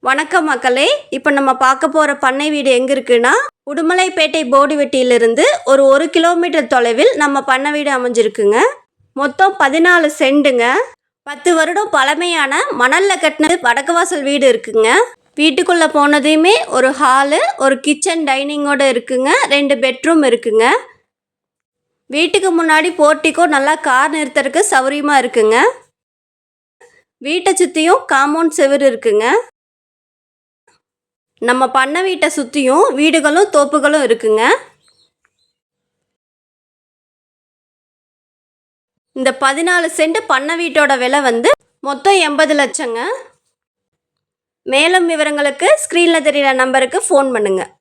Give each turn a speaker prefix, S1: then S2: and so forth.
S1: வணக்கம் மக்களே. இப்போ நம்ம பார்க்க போகிற பண்ணை வீடு எங்கே இருக்குன்னா, உடுமலைப்பேட்டை போடிவெட்டியிலிருந்து ஒரு 1 கிலோமீட்டர் தொலைவில் நம்ம பண்ணை வீடு அமைஞ்சிருக்குங்க. மொத்தம் 14 செண்டுங்க. 10 வருடம் பழமையான மணலில் கட்டின வடக்கு வாசல் வீடு இருக்குங்க. வீட்டுக்குள்ளே போனதையுமே ஒரு ஹாலு, ஒரு கிச்சன் டைனிங்கோட இருக்குங்க. 2 பெட்ரூம் இருக்குங்க. வீட்டுக்கு முன்னாடி போர்ட்டிக்கோ நல்லா கார் நிறுத்துறதுக்கு சௌகரியமாக இருக்குங்க. வீட்டை சுற்றியும் காம்பவுண்ட் செவுரு இருக்குங்க. நம்ம பண்ணை வீட்டை சுற்றியும் வீடுகளும் தோப்புகளும் இருக்குங்க. இந்த 14 சென்ட் பண்ணை வீட்டோட விலை மொத்தம் 80 லட்சங்க. மேலும் விவரங்களுக்கு ஸ்க்ரீனில் தெரிகிற நம்பருக்கு ஃபோன் பண்ணுங்கள்.